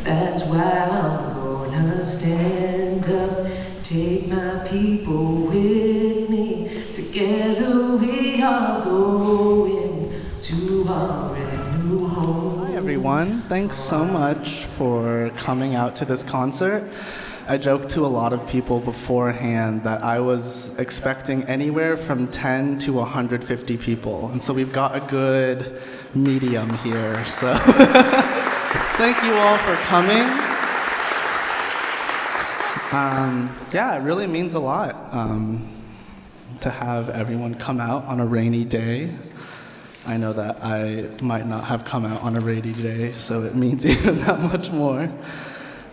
That's why I'm gonna stand up, take my people with me. Together we are going to our brand new home. Hi everyone, thanks so much for coming out to this concert. I joked to a lot of people beforehand that I was expecting anywhere from 10 to 150 people, and so we've got a good medium here, so thank you all for coming. Yeah, it really means a lot to have everyone come out on a rainy day. I know that I might not have come out on a rainy day, so it means even that much more.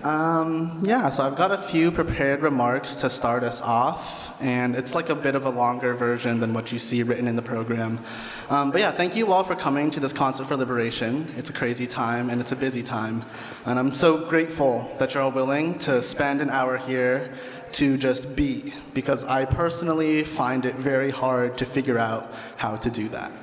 Yeah, so I've got a few prepared remarks to start us off, and it's like a bit of a longer version than what you see written in the program. But yeah, thank you all for coming to this Concert for Liberation. It's a crazy time, and it's a busy time. And I'm so grateful that you're all willing to spend an hour here to just be, because I personally find it very hard to figure out how to do that.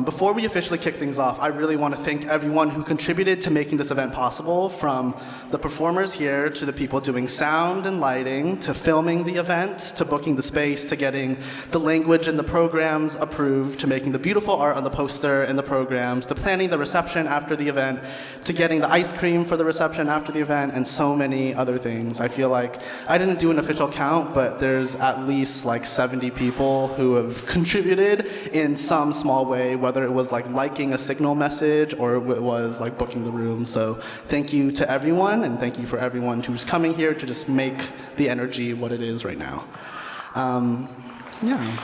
Before we officially kick things off, I really want to thank everyone who contributed to making this event possible, from the performers here to the people doing sound and lighting, to filming the event, to booking the space, to getting the language and the programs approved, to making the beautiful art on the poster and the programs, to planning the reception after the event, to getting the ice cream for the reception after the event, and so many other things. I feel like I didn't do an official count, but there's at least like 70 people who have contributed in some small way, whether it was like liking a Signal message or it was like booking the room. So thank you to everyone, and thank you for everyone who's coming here to just make the energy what it is right now. Yeah.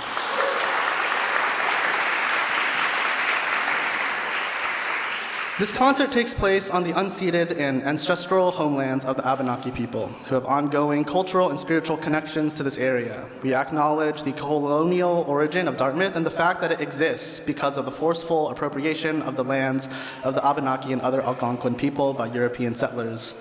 This concert takes place on the unceded and ancestral homelands of the Abenaki people, who have ongoing cultural and spiritual connections to this area. We acknowledge the colonial origin of Dartmouth and the fact that it exists because of the forceful appropriation of the lands of the Abenaki and other Algonquin people by European settlers.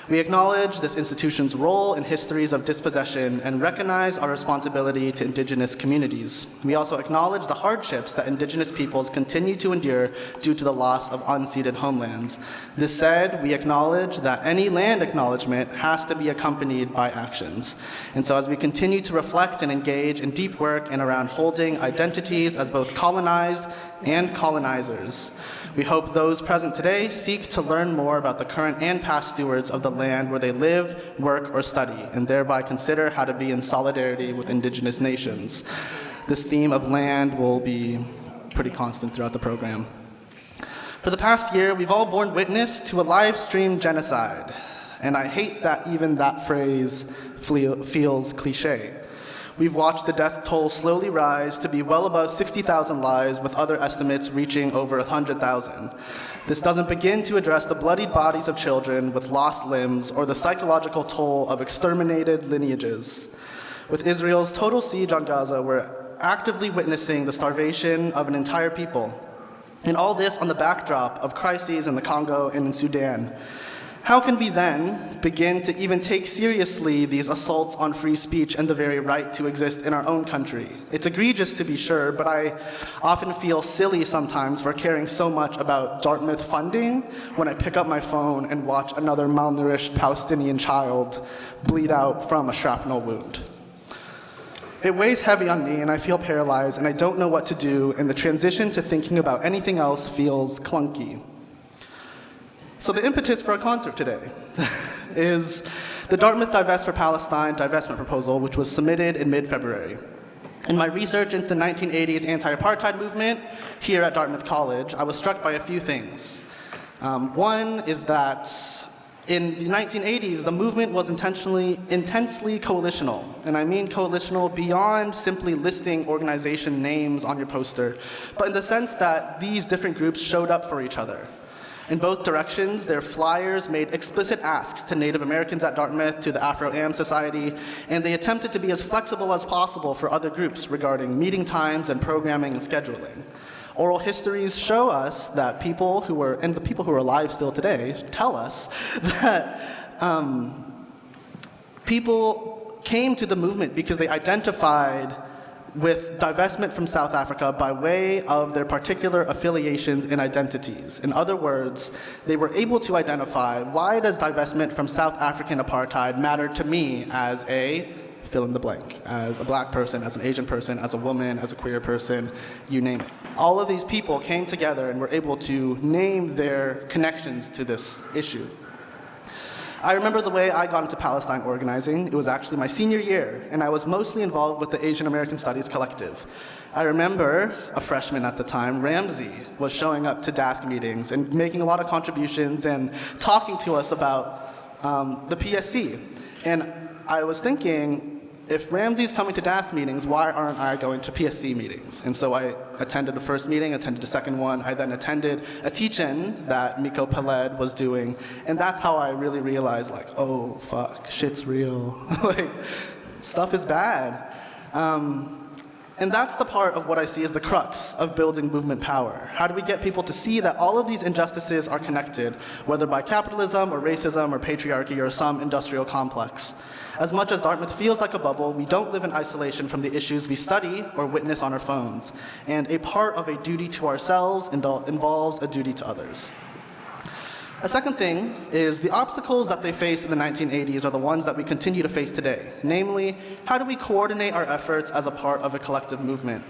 We acknowledge this institution's role in histories of dispossession and recognize our responsibility to Indigenous communities. We also acknowledge the hardships that Indigenous peoples continue to endure due to the loss of unceded homelands. This said, we acknowledge that any land acknowledgement has to be accompanied by actions. And so as we continue to reflect and engage in deep work and around holding identities as both colonized and colonizers, we hope those present today seek to learn more about the current and past stewards of the land where they live, work, or study, and thereby consider how to be in solidarity with Indigenous nations. This theme of land will be pretty constant throughout the program. For the past year, we've all borne witness to a live-streamed genocide, and I hate that even that phrase feels cliche. We've watched the death toll slowly rise to be well above 60,000 lives, with other estimates reaching over 100,000. This doesn't begin to address the bloodied bodies of children with lost limbs or the psychological toll of exterminated lineages. With Israel's total siege on Gaza, we're actively witnessing the starvation of an entire people. And all this on the backdrop of crises in the Congo and in Sudan. How can we then begin to even take seriously these assaults on free speech and the very right to exist in our own country? It's egregious, to be sure, but I often feel silly sometimes for caring so much about Dartmouth funding when I pick up my phone and watch another malnourished Palestinian child bleed out from a shrapnel wound. It weighs heavy on me, and I feel paralyzed, and I don't know what to do, and the transition to thinking about anything else feels clunky. So the impetus for our concert today is the Dartmouth Divest for Palestine divestment proposal, which was submitted in mid-February. In my research into the 1980s anti-apartheid movement here at Dartmouth College, I was struck by a few things. One is that in the 1980s, the movement was intensely coalitional. And I mean coalitional beyond simply listing organization names on your poster, but in the sense that these different groups showed up for each other. In both directions, their flyers made explicit asks to Native Americans at Dartmouth, to the Afro-Am Society, and they attempted to be as flexible as possible for other groups regarding meeting times and programming and scheduling. Oral histories show us that people who were, and the people who are alive still today, tell us that people came to the movement because they identified with divestment from South Africa by way of their particular affiliations and identities. In other words, they were able to identify, why does divestment from South African apartheid matter to me as a fill in the blank, as a black person, as an Asian person, as a woman, as a queer person, you name it. All of these people came together and were able to name their connections to this issue. I remember the way I got into Palestine organizing. It was actually my senior year, and I was mostly involved with the Asian American Studies Collective. I remember a freshman at the time, Ramsey, was showing up to DASC meetings and making a lot of contributions and talking to us about the PSC. And I was thinking, if Ramsey's coming to DASC meetings, why aren't I going to PSC meetings? And so I attended the first meeting, attended the second one. I then attended a teach-in that Miko Peled was doing. And that's how I really realized, like, oh, fuck, shit's real. Like, stuff is bad. And that's the part of what I see as the crux of building movement power. How do we get people to see that all of these injustices are connected, whether by capitalism or racism or patriarchy or some industrial complex? As much as Dartmouth feels like a bubble, we don't live in isolation from the issues we study or witness on our phones. And a part of a duty to ourselves involves a duty to others. A second thing is the obstacles that they faced in the 1980s are the ones that we continue to face today. Namely, how do we coordinate our efforts as a part of a collective movement?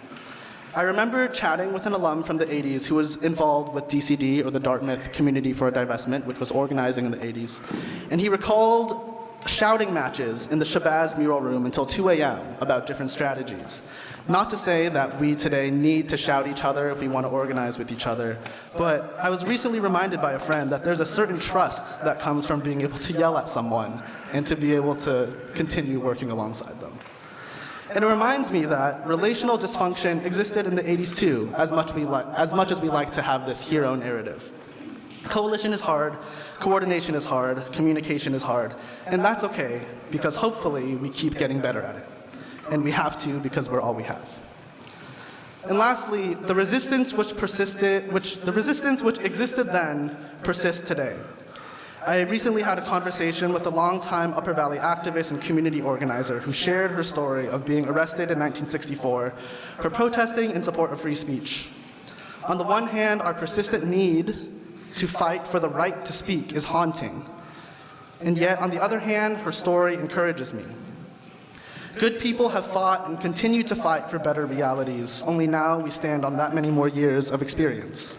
I remember chatting with an alum from the 80s who was involved with DCD, or the Dartmouth Community for Divestment, which was organizing in the 80s. And he recalled shouting matches in the Shabazz mural room until 2 a.m. about different strategies. Not to say that we today need to shout each other if we want to organize with each other, but I was recently reminded by a friend that there's a certain trust that comes from being able to yell at someone and to be able to continue working alongside them. And it reminds me that relational dysfunction existed in the 80s too, as much as we like to have this hero narrative. Coalition is hard, coordination is hard, communication is hard, and that's okay, because hopefully we keep getting better at it. And we have to, because we're all we have. And lastly, the resistance which existed then persists today. I recently had a conversation with a longtime Upper Valley activist and community organizer who shared her story of being arrested in 1964 for protesting in support of free speech. On the one hand, our persistent need to fight for the right to speak is haunting. And yet, on the other hand, her story encourages me. Good people have fought and continue to fight for better realities, only now we stand on that many more years of experience.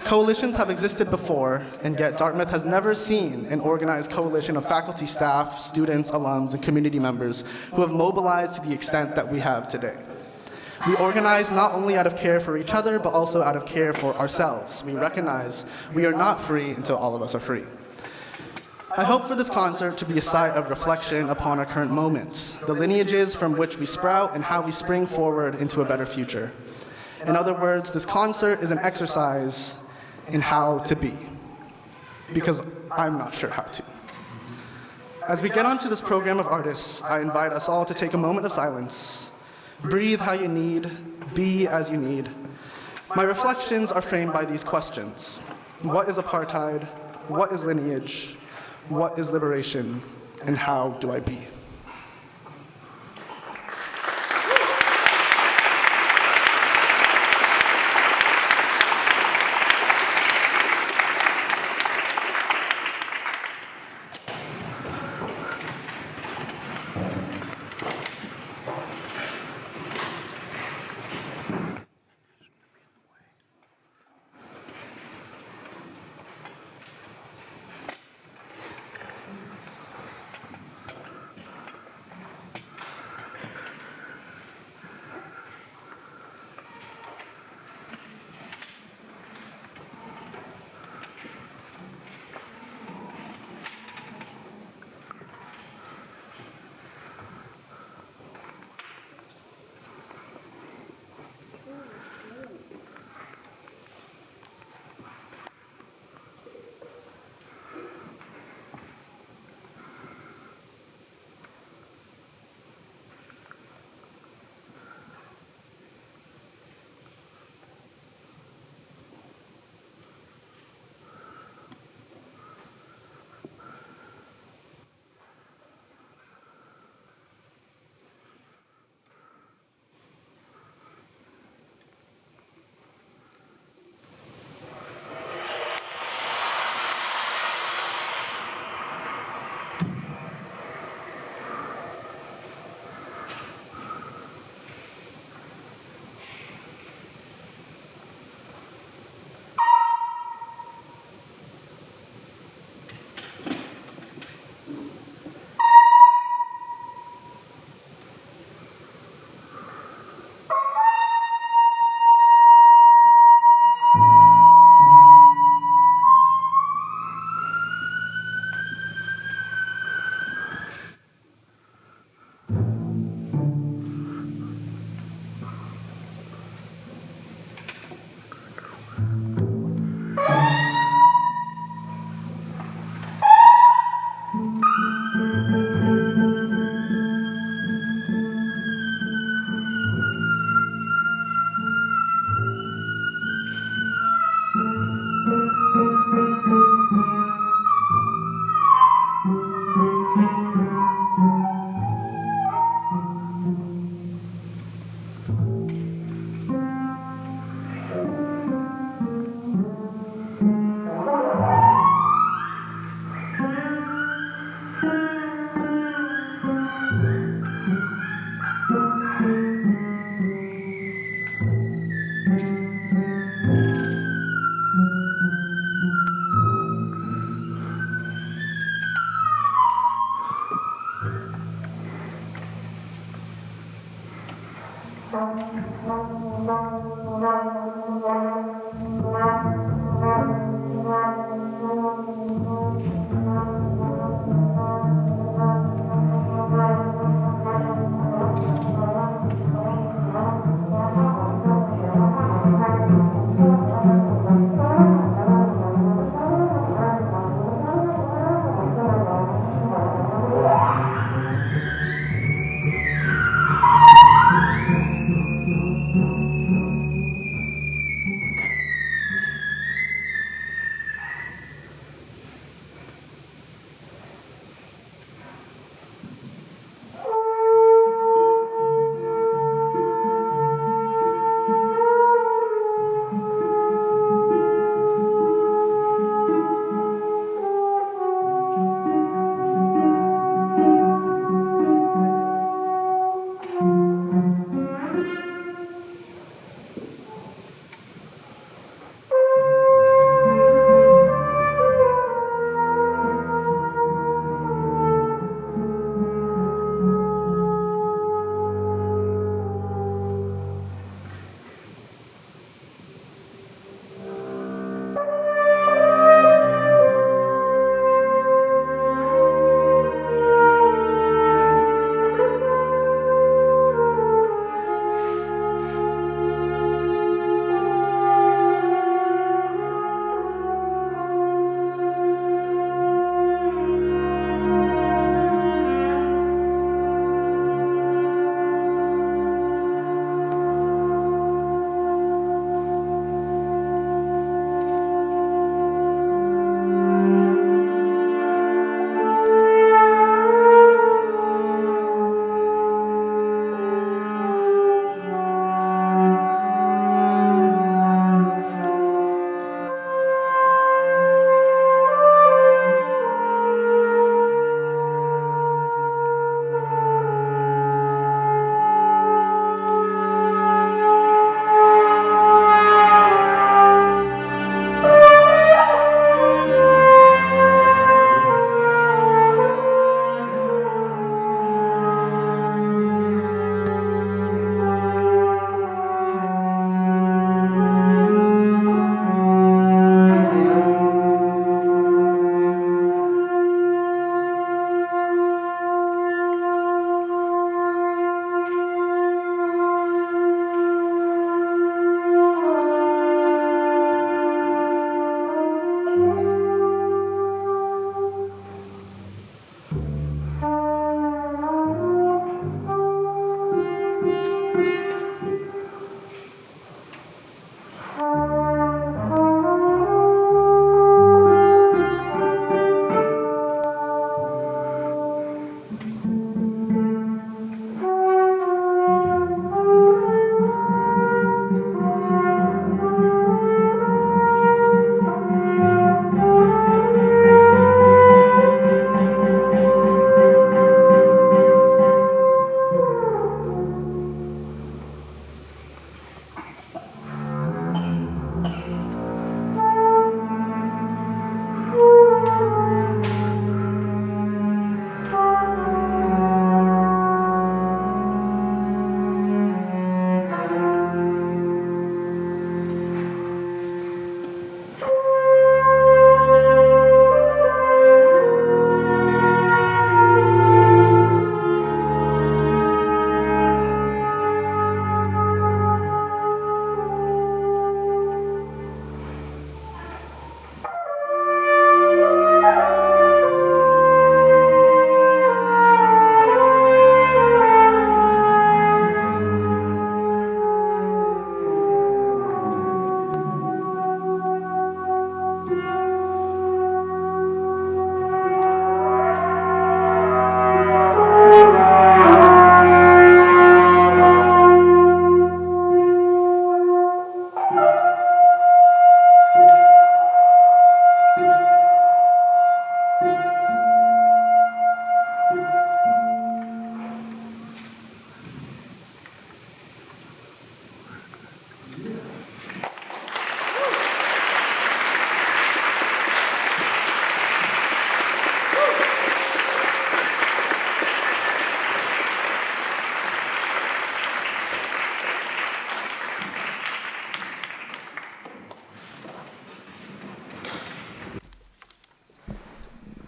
Coalitions have existed before, and yet Dartmouth has never seen an organized coalition of faculty, staff, students, alums, and community members who have mobilized to the extent that we have today. We organize not only out of care for each other, but also out of care for ourselves. We recognize we are not free until all of us are free. I hope for this concert to be a site of reflection upon our current moment, the lineages from which we sprout and how we spring forward into a better future. In other words, this concert is an exercise in how to be, because I'm not sure how to. As we get onto this program of artists, I invite us all to take a moment of silence. Breathe how you need, be as you need. My reflections are framed by these questions. What is apartheid? What is lineage? What is liberation? And how do I be?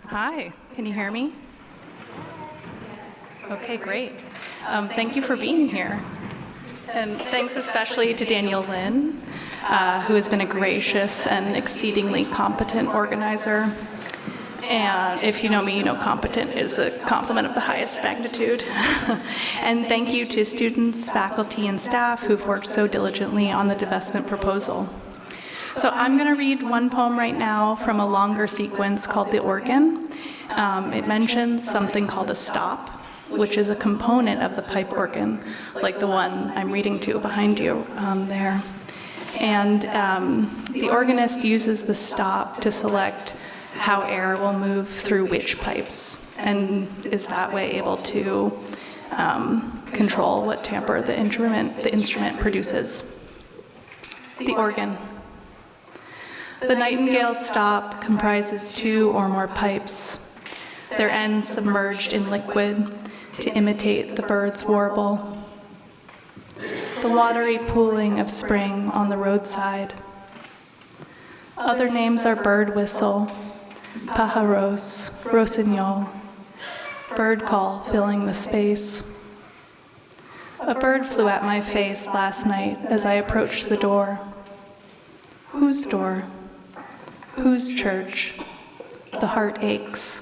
Hi, can you hear me? Okay, great. Thank you for being here. And thanks especially to Daniel Lin, who has been a gracious and exceedingly competent organizer. And if you know me, you know competent is a compliment of the highest magnitude. And thank you to students, faculty, and staff who've worked so diligently on the divestment proposal. So I'm going to read one poem right now from a longer sequence called The Organ. It mentions something called a stop, which is a component of the pipe organ, like the one I'm reading to behind you there. And the organist uses the stop to select how air will move through which pipes, and is that way able to control what timbre the instrument produces. The organ. The nightingale's stop comprises 2 or more pipes, their ends submerged in liquid to imitate the bird's warble. The watery pooling of spring on the roadside. Other names are bird whistle, pájaros, rossignol, bird call filling the space. A bird flew at my face last night as I approached the door. Whose door? Whose church? The heart aches.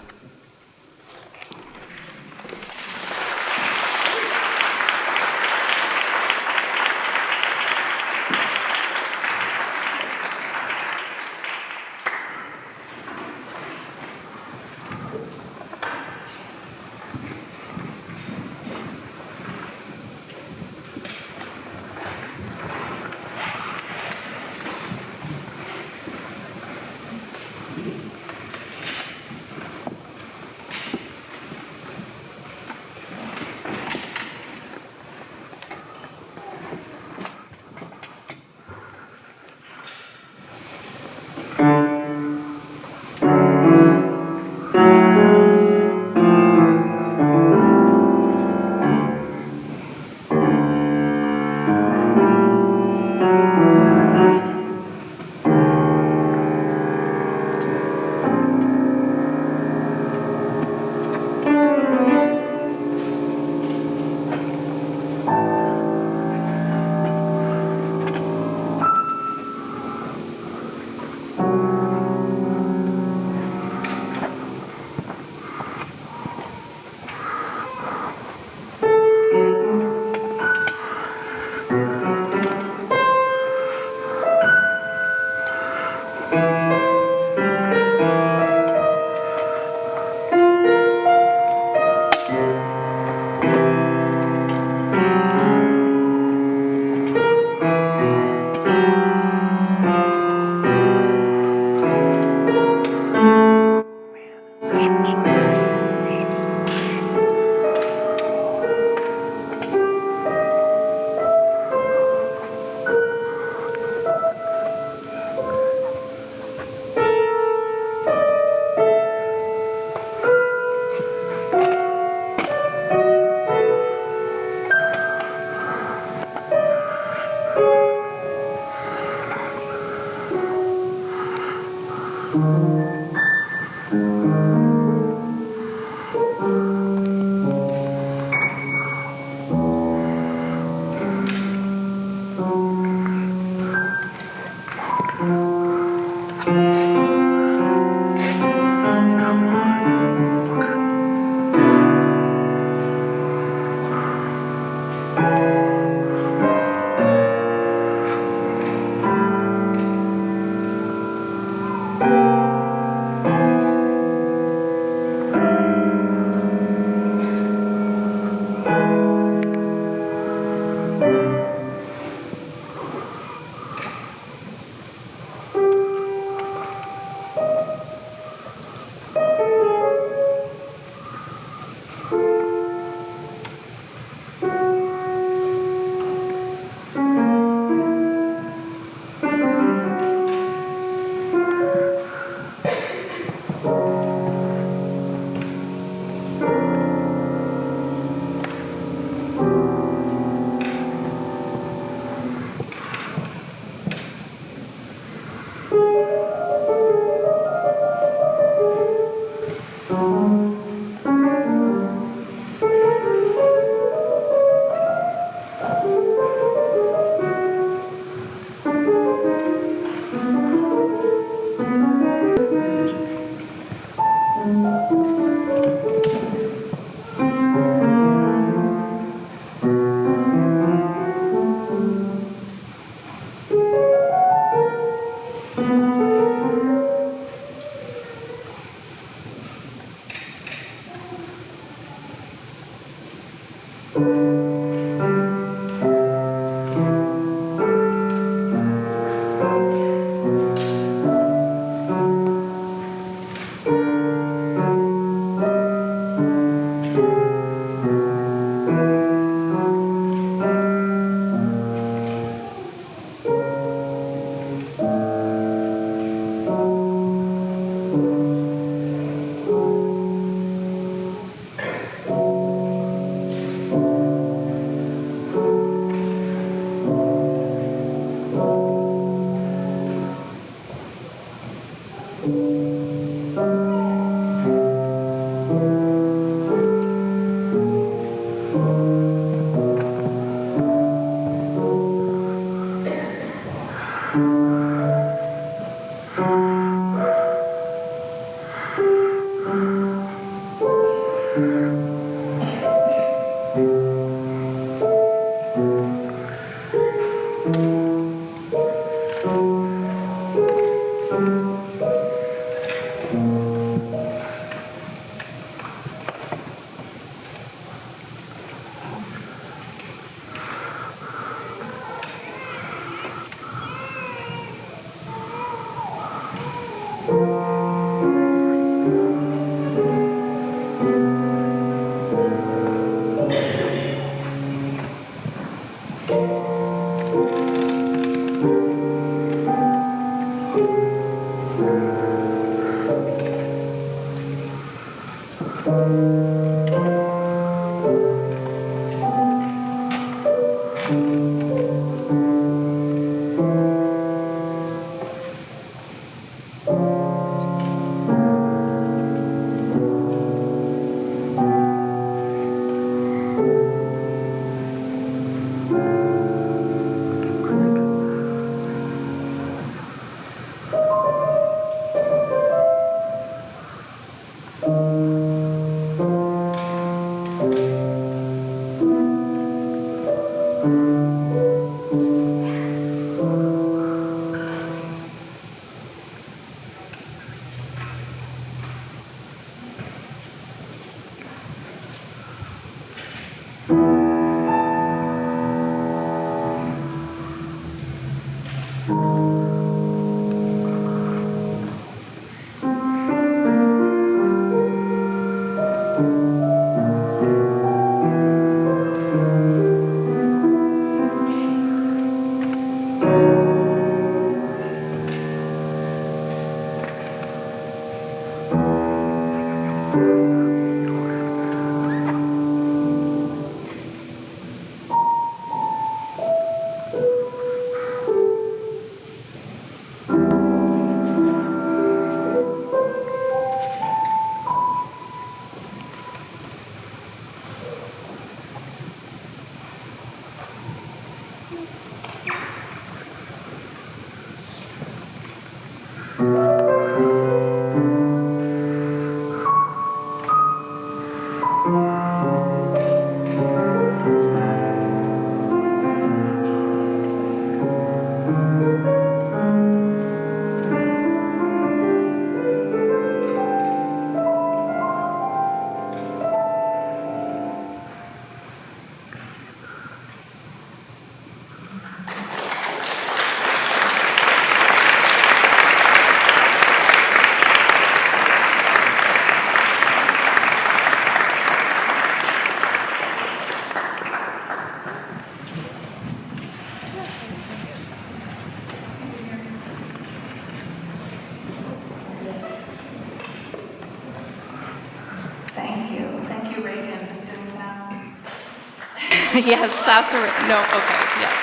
Yes, that's no, okay, yes.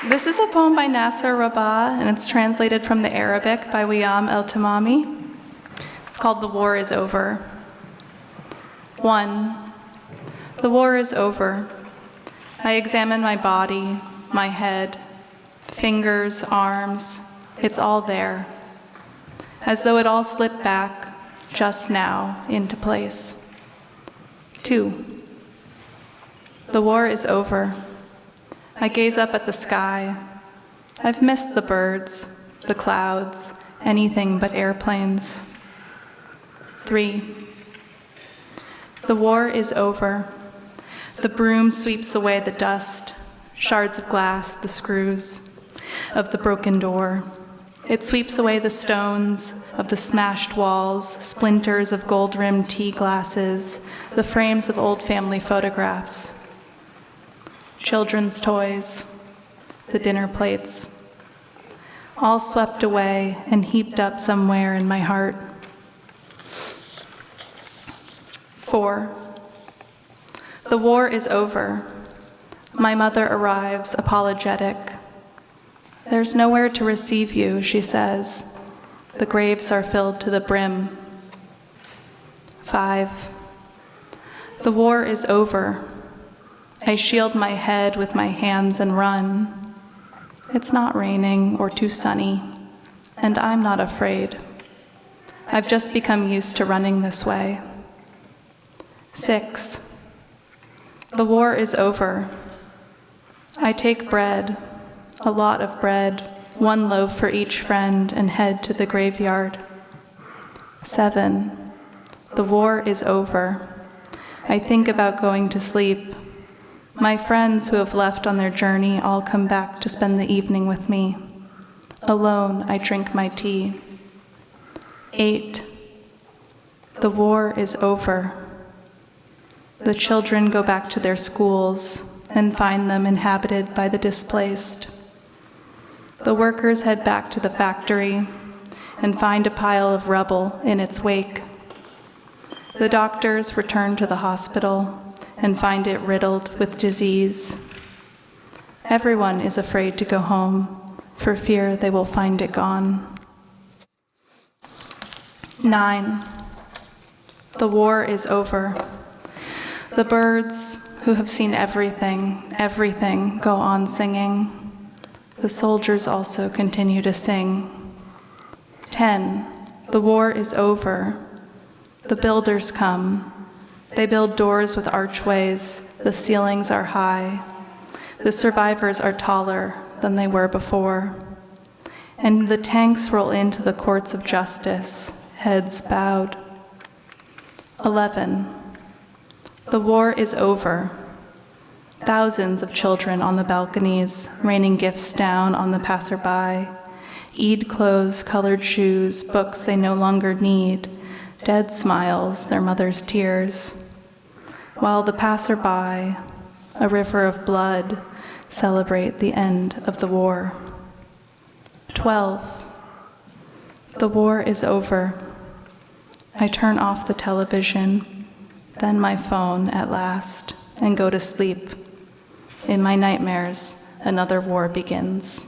This is a poem by Nasser Rabat, and it's translated from the Arabic by Wiyam El-Tamami. It's called The War is Over. 1. The war is over. I examine my body, my head, fingers, arms. It's all there, as though it all slipped back just now into place. 2. The war is over. I gaze up at the sky. I've missed the birds, the clouds, anything but airplanes. 3. The war is over. The broom sweeps away the dust, shards of glass, the screws of the broken door. It sweeps away the stones of the smashed walls, splinters of gold-rimmed tea glasses, the frames of old family photographs, children's toys, the dinner plates, all swept away and heaped up somewhere in my heart. 4. The war is over. My mother arrives, apologetic. There's nowhere to receive you, she says. The graves are filled to the brim. 5. The war is over. I shield my head with my hands and run. It's not raining or too sunny, and I'm not afraid. I've just become used to running this way. 6. The war is over. I take bread, a lot of bread, 1 loaf for each friend, and head to the graveyard. 7. The war is over. I think about going to sleep. My friends who have left on their journey all come back to spend the evening with me. Alone, I drink my tea. 8. The war is over. The children go back to their schools and find them inhabited by the displaced. The workers head back to the factory and find a pile of rubble in its wake. The doctors return to the hospital and find it riddled with disease. Everyone is afraid to go home for fear they will find it gone. 9. The war is over. The birds who have seen everything go on singing. The soldiers also continue to sing. 10. The war is over. The builders come. They build doors with archways. The ceilings are high. The survivors are taller than they were before. And the tanks roll into the courts of justice, heads bowed. 11. The war is over. Thousands of children on the balconies, raining gifts down on the passerby. Eid clothes, colored shoes, books they no longer need, dead smiles, their mother's tears. While the passerby, a river of blood, celebrate the end of the war. 12. The war is over. I turn off the television, then my phone at last, and go to sleep. In my nightmares, another war begins.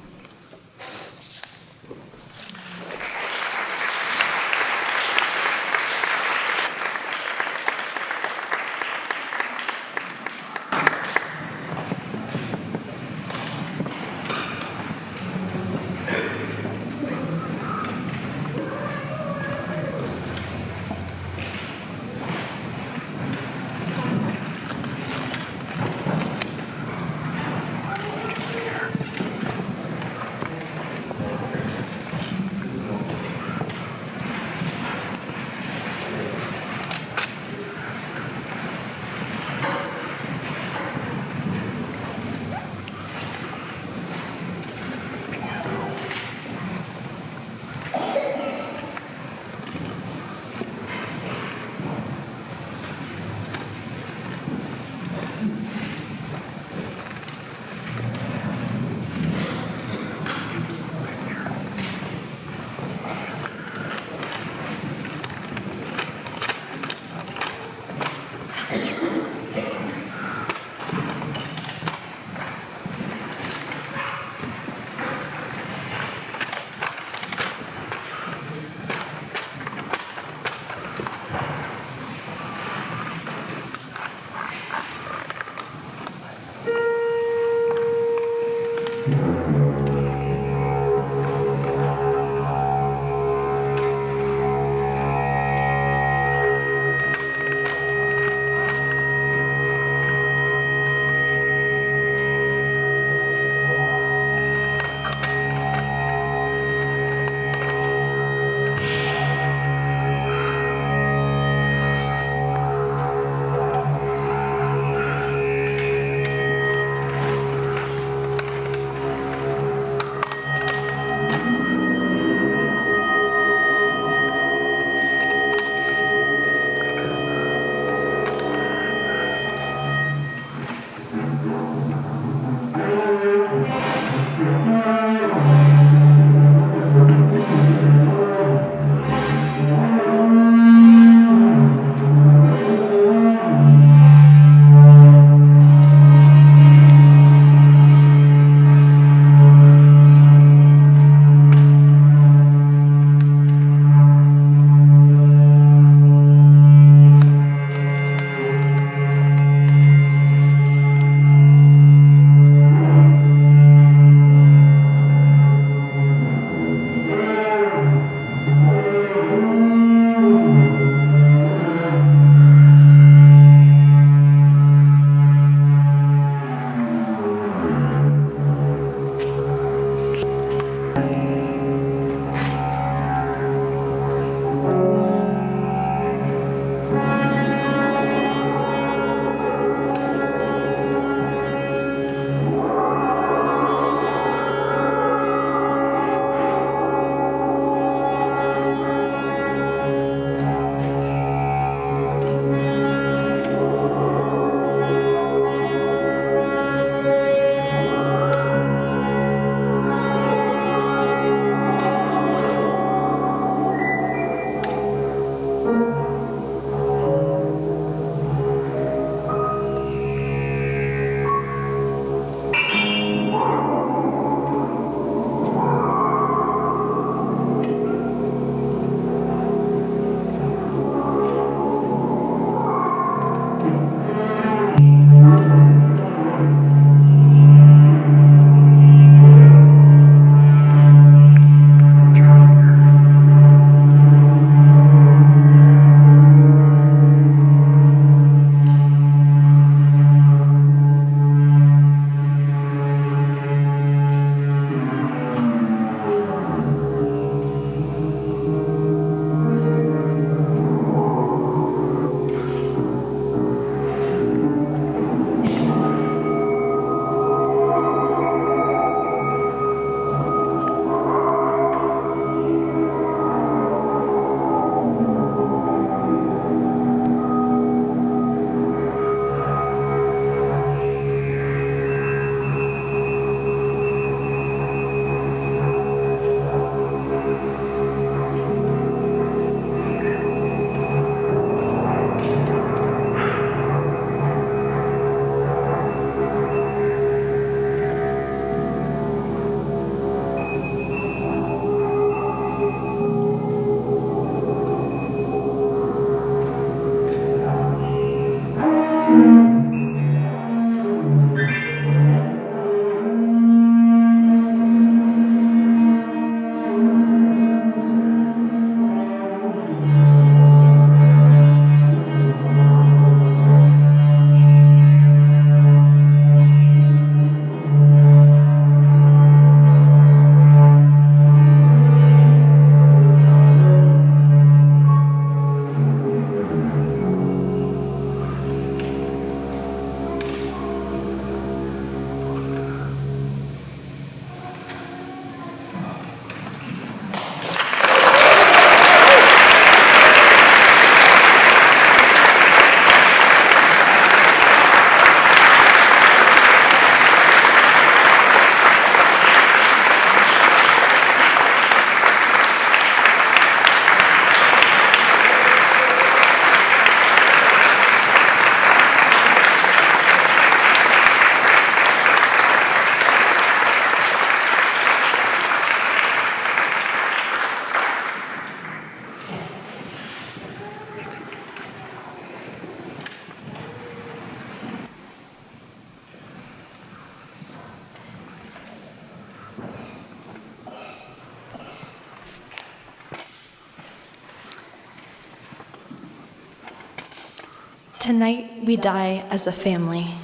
Tonight We Die as a Family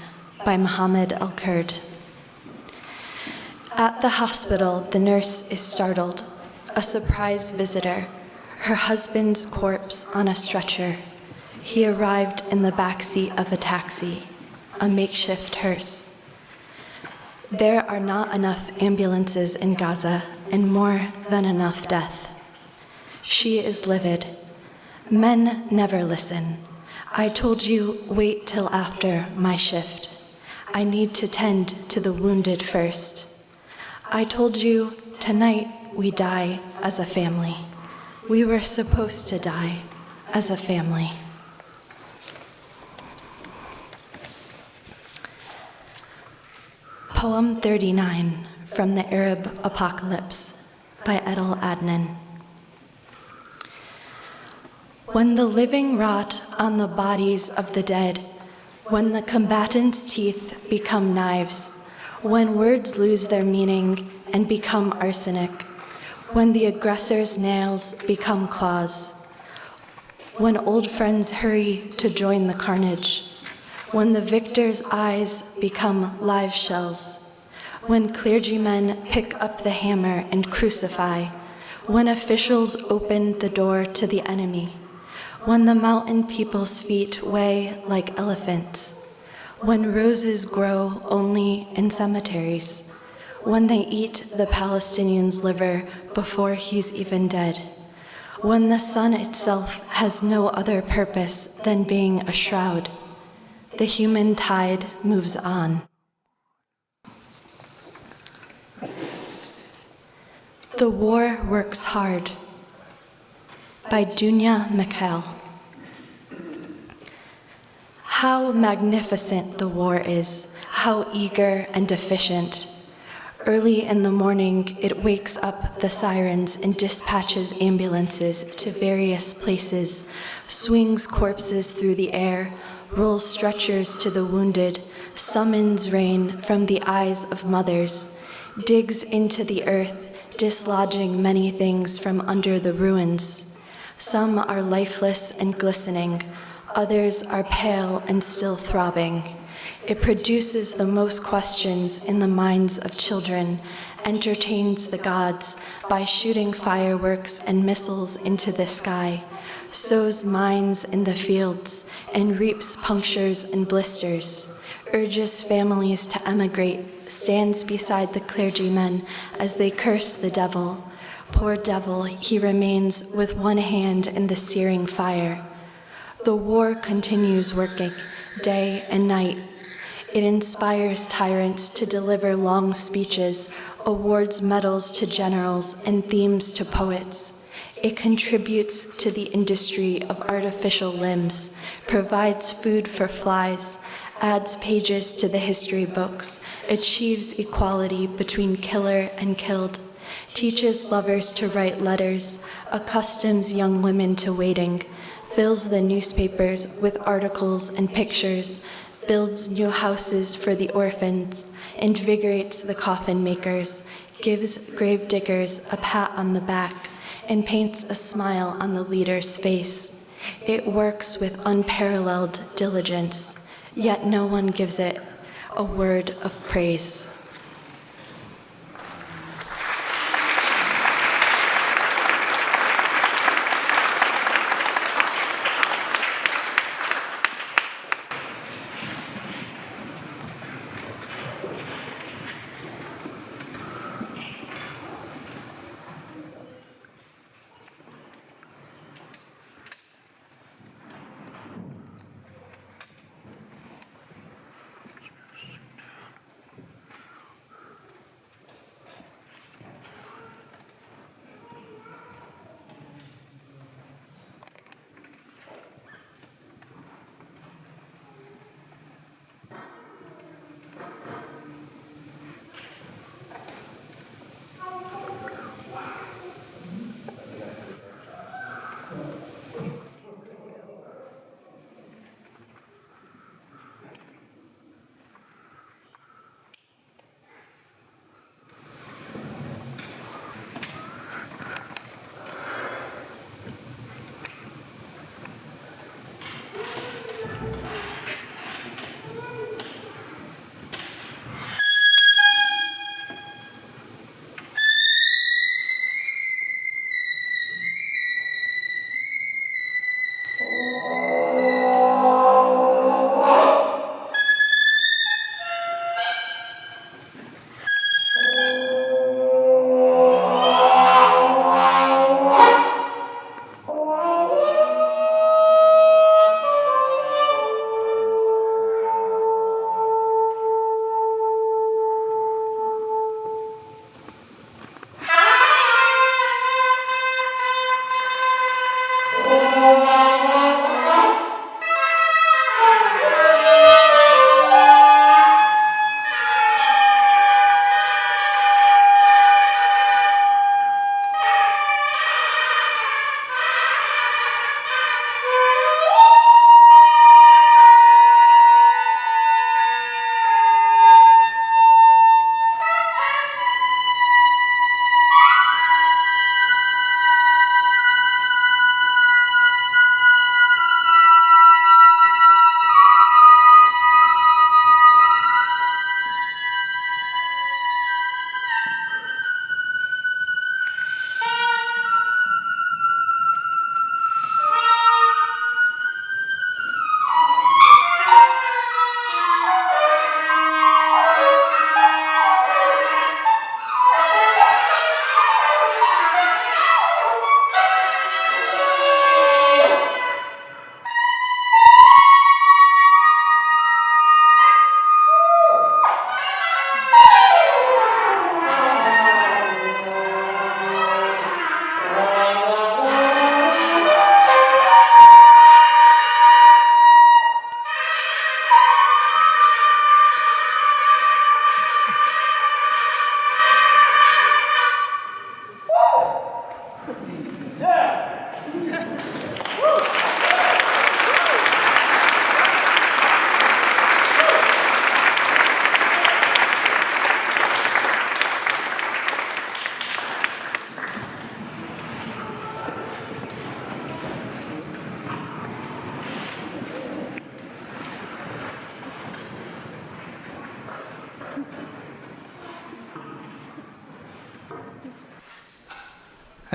by Mohammed Al-Kurd. At the hospital, the nurse is startled. A surprise visitor, her husband's corpse on a stretcher. He arrived in the backseat of a taxi, a makeshift hearse. There are not enough ambulances in Gaza and more than enough death. She is livid. Men never listen. I told you, wait till after my shift. I need to tend to the wounded first. I told you, tonight we die as a family. We were supposed to die as a family. Poem 39 from the Arab Apocalypse by Edel Adnan. When the living rot on the bodies of the dead, when the combatants' teeth become knives, when words lose their meaning and become arsenic, when the aggressor's nails become claws, when old friends hurry to join the carnage, when the victor's eyes become live shells, when clergymen pick up the hammer and crucify, when officials open the door to the enemy, when the mountain people's feet weigh like elephants, when roses grow only in cemeteries, when they eat the Palestinian's liver before he's even dead, when the sun itself has no other purpose than being a shroud, the human tide moves on. The War Works Hard by Dunya Mikhail. How magnificent the war is, how eager and efficient. Early in the morning, it wakes up the sirens and dispatches ambulances to various places, swings corpses through the air, rolls stretchers to the wounded, summons rain from the eyes of mothers, digs into the earth, dislodging many things from under the ruins. Some are lifeless and glistening, others are pale and still throbbing. It produces the most questions in the minds of children, entertains the gods by shooting fireworks and missiles into the sky, sows mines in the fields, and reaps punctures and blisters, urges families to emigrate, stands beside the clergymen as they curse the devil. Poor devil, he remains with one hand in the searing fire. The war continues working, day and night. It inspires tyrants to deliver long speeches, awards medals to generals, and themes to poets. It contributes to the industry of artificial limbs, provides food for flies, adds pages to the history books, achieves equality between killer and killed, teaches lovers to write letters, accustoms young women to waiting, fills the newspapers with articles and pictures, builds new houses for the orphans, invigorates the coffin makers, gives grave diggers a pat on the back, and paints a smile on the leader's face. It works with unparalleled diligence, yet no one gives it a word of praise.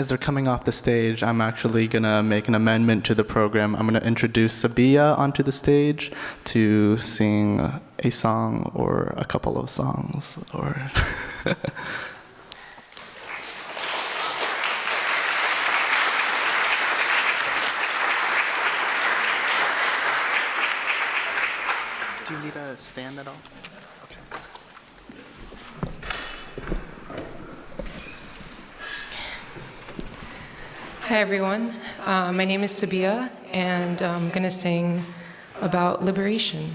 as they're coming off the stage, I'm actually going to make an amendment to the program. I'm going to introduce Sabia onto the stage to sing a song or a couple of songs. Or do you need a stand at all? Hi everyone, my name is Sabia, and I'm going to sing about liberation.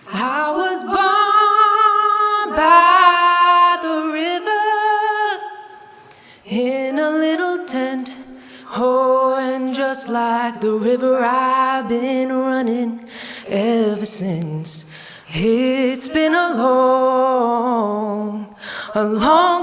I was born by the river in a little tent, oh, and just like the river I've been running ever since. It's been a long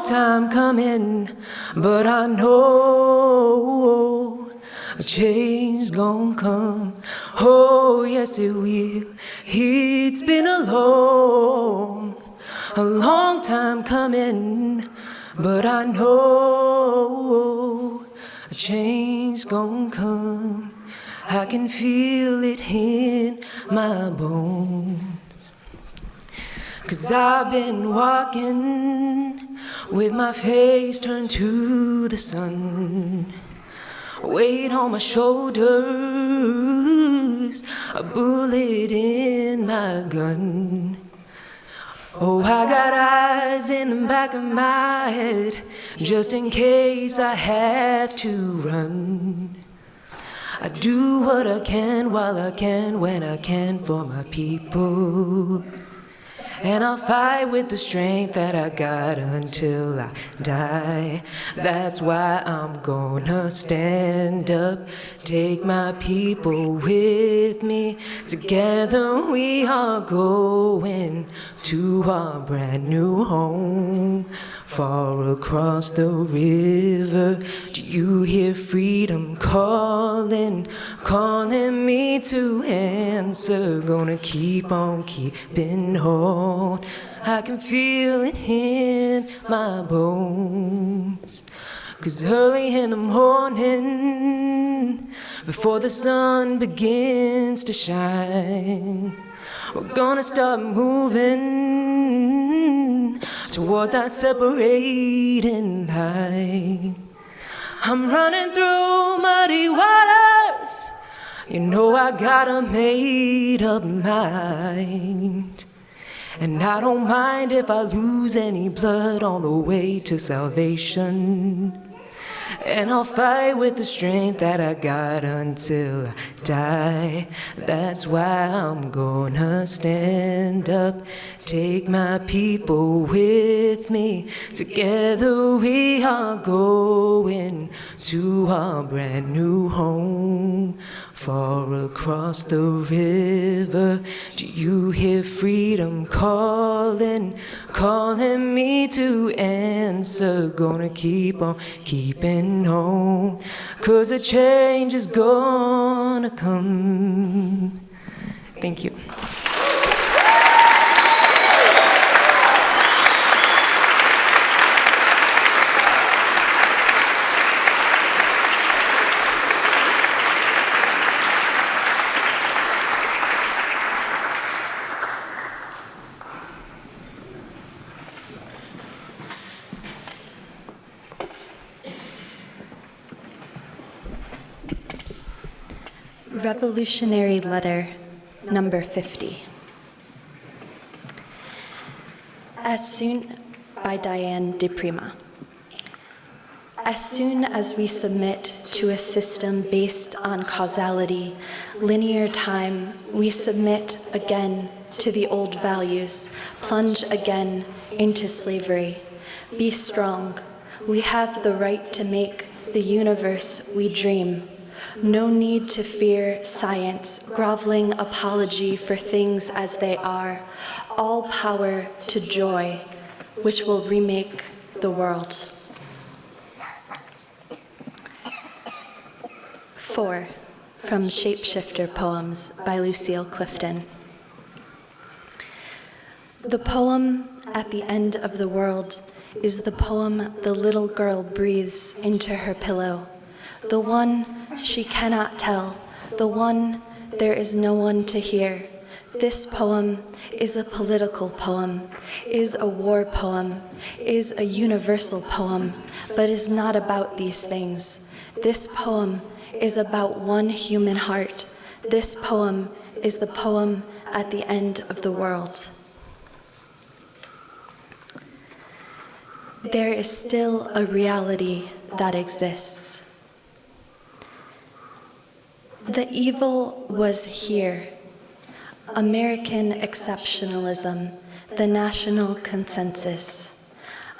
time coming, but I know a change gonna come. Oh, yes it will. It's been a long time coming, but I know a change gonna come. I can feel it in my bones. 'Cause I've been walking with my face turned to the sun, weight on my shoulders, a bullet in my gun. Oh, I got eyes in the back of my head, just in case I have to run. I do what I can while I can, when I can, for my people. And I'll fight with the strength that I got until I die. That's why I'm gonna stand up, take my people with me. Together we are going to our brand new home, far across the river. Do you hear freedom calling, calling me to answer? Gonna keep on keeping on. I can feel it in my bones. 'Cause early in the morning, before the sun begins to shine, we're gonna start moving towards that separating line. I'm running through muddy waters. You know I got a made up mind. And I don't mind if I lose any blood on the way to salvation. And I'll fight with the strength that I got until I die. That's why I'm gonna stand up, take my people with me. Together we are going to our brand new home, far across the river. Do you hear freedom calling, calling me to answer? Gonna keep on keeping on, 'cause a change is gonna come. Thank you. Revolutionary Letter, number 50. By Diane de Prima. As soon as we submit to a system based on causality, linear time, we submit again to the old values, plunge again into slavery. Be strong. We have the right to make the universe we dream. No need to fear science, groveling apology for things as they are. All power to joy, which will remake the world. 4, from Shapeshifter Poems by Lucille Clifton. The poem at the end of the world is the poem the little girl breathes into her pillow, the one she cannot tell, the one there is no one to hear. This poem is a political poem, is a war poem, is a universal poem, but is not about these things. This poem is about one human heart. This poem is the poem at the end of the world. There is still a reality that exists. The evil was here. American exceptionalism, the national consensus.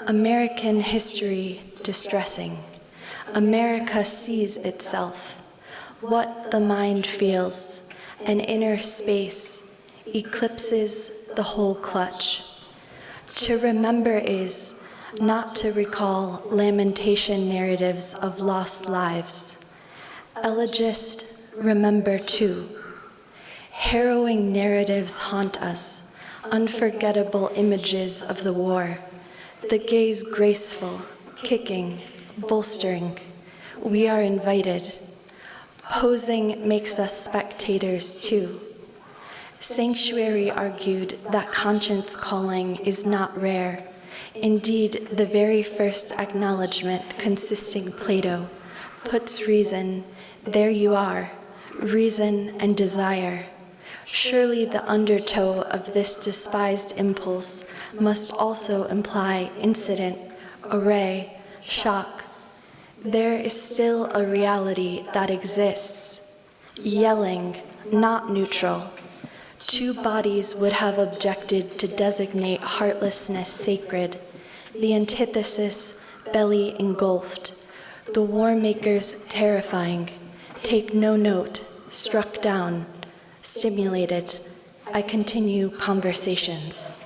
American history distressing. America sees itself. What the mind feels, an inner space, eclipses the whole clutch. To remember is not to recall lamentation narratives of lost lives. Elegists remember too. Harrowing narratives haunt us, unforgettable images of the war. The gaze graceful, kicking, bolstering. We are invited. Posing makes us spectators too. Sanctuary argued that conscience calling is not rare. Indeed, the very first acknowledgement consisting Plato puts reason, there you are, reason and desire. Surely the undertow of this despised impulse must also imply incident, array, shock. There is still a reality that exists, yelling, not neutral. Two bodies would have objected to designate heartlessness sacred, the antithesis belly engulfed, the war makers terrifying, take no note, struck down, stimulated. I continue conversations.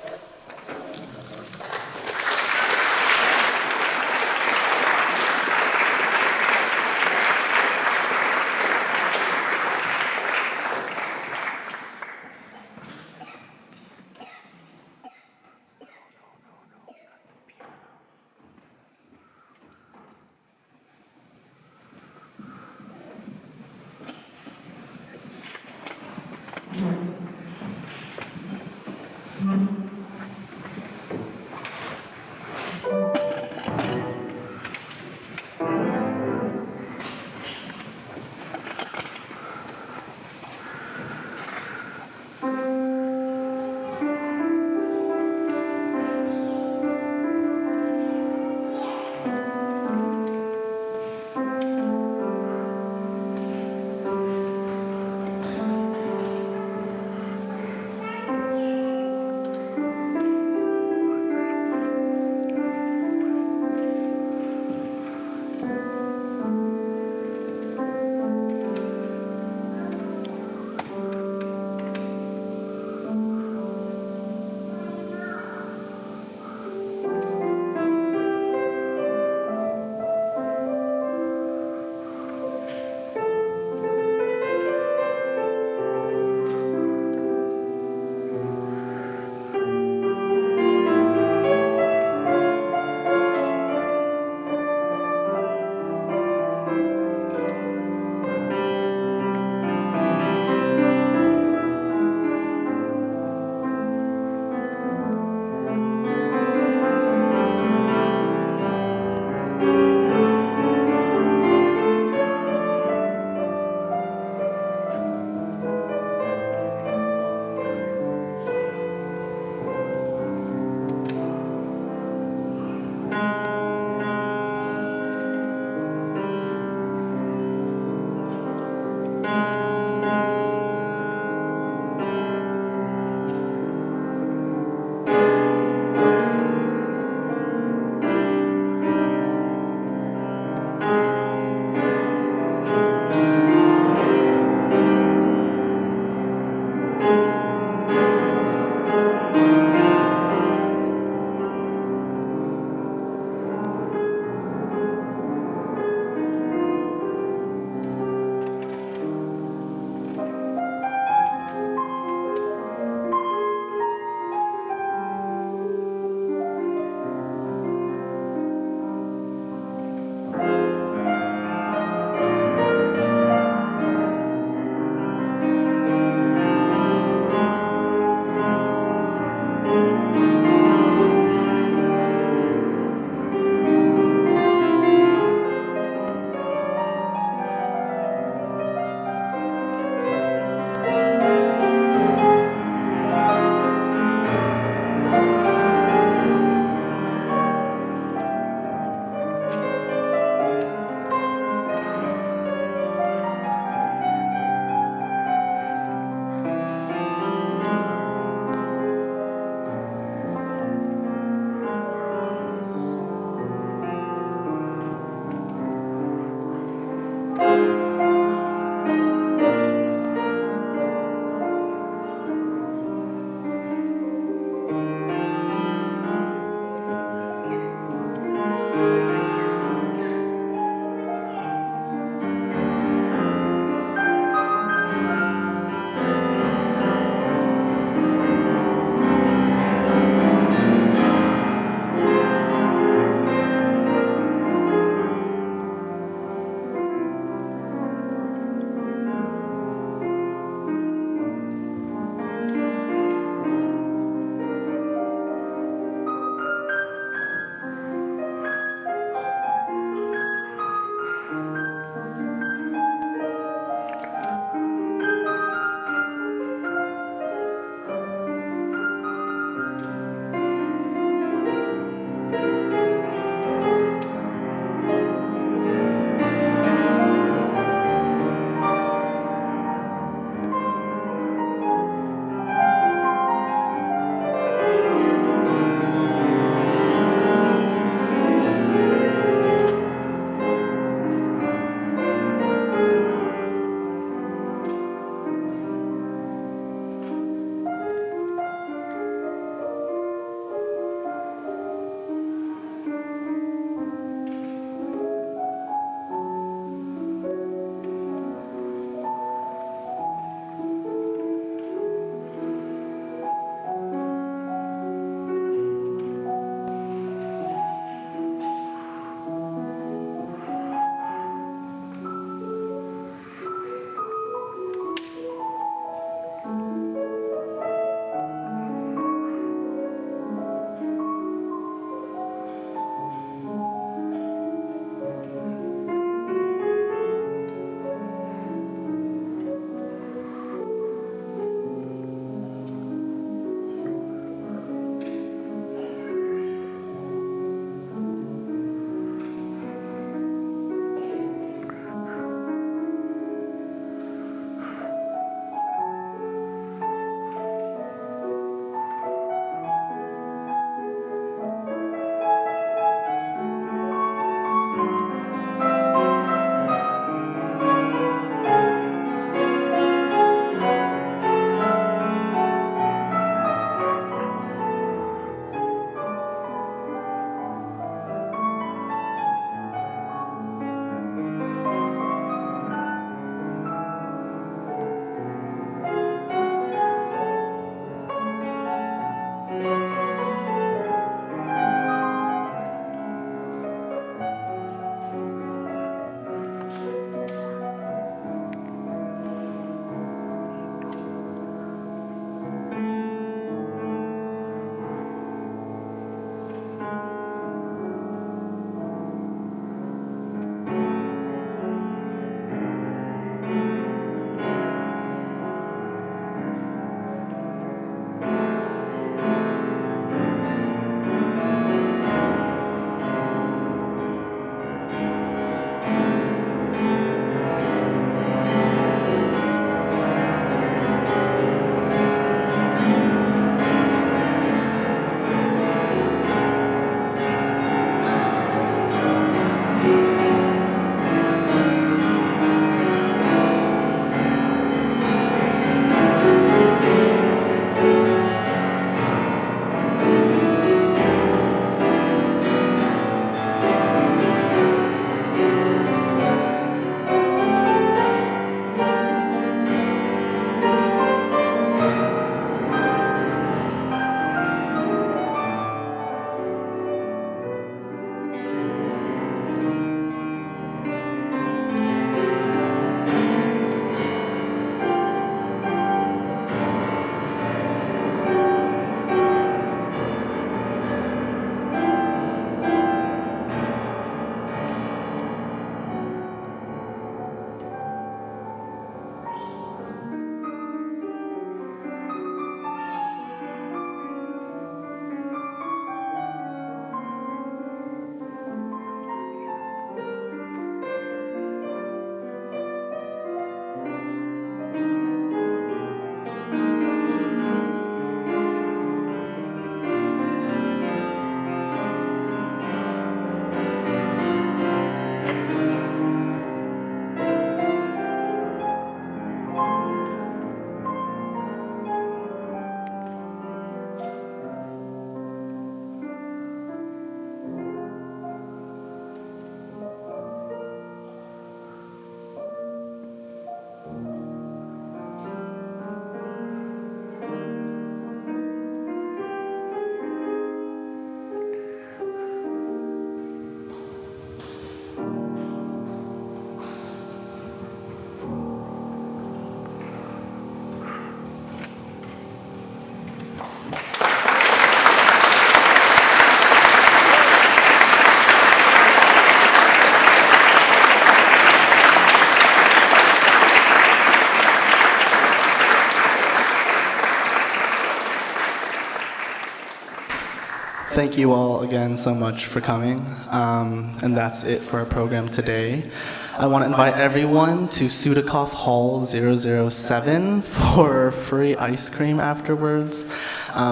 thank you all again so much for coming. And that's it for our program today. I want to invite everyone to Sudikoff Hall 007 for free ice cream afterwards.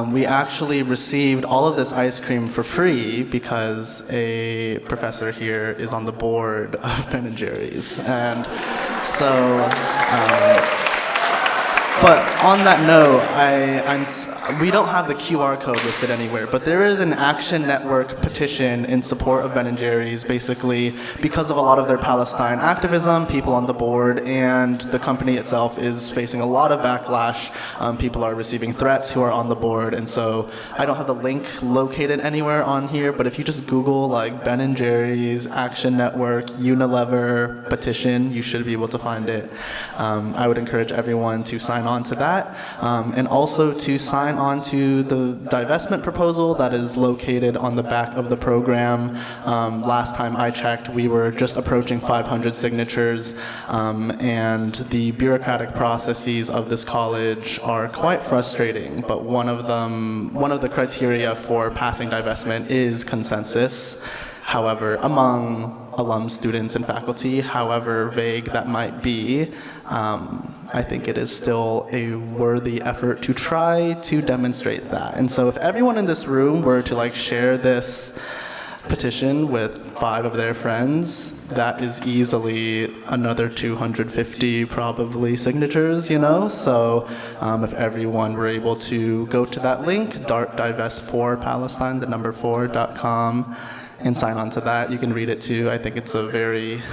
We actually received all of this ice cream for free because a professor here is on the board of Ben & Jerry's. And so, but on that note, we don't have the QR code listed anywhere, but there is an Action Network petition in support of Ben & Jerry's, basically because of a lot of their Palestine activism. People on the board and the company itself is facing a lot of backlash. People are receiving threats who are on the board, and so I don't have the link located anywhere on here, but if you just Google like Ben & Jerry's, Action Network, Unilever petition, you should be able to find it. I would encourage everyone to sign on to that, and also to sign on to the divestment proposal that is located on the back of the program. Last time I checked, we were just approaching 500 signatures, and the bureaucratic processes of this college are quite frustrating, but one of the criteria for passing divestment is consensus. However, among alum, students, and faculty, however vague that might be, I think it is still a worthy effort to try to demonstrate that. And so if everyone in this room were to like share this petition with 5 of their friends, that is easily another 250 probably signatures, you know? So if everyone were able to go to that link, divest4palestine, the number 4.com, and sign on to that, you can read it too. I think it's a very,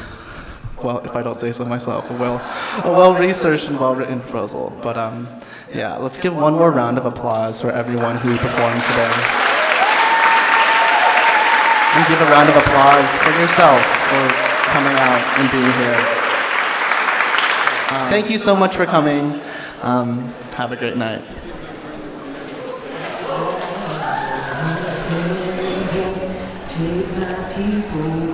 well, if I don't say so myself, a well-researched and well-written proposal. But yeah, let's give one more round of applause for everyone who performed today. And give a round of applause for yourself for coming out and being here. Thank you so much for coming. Have a great night. Take my people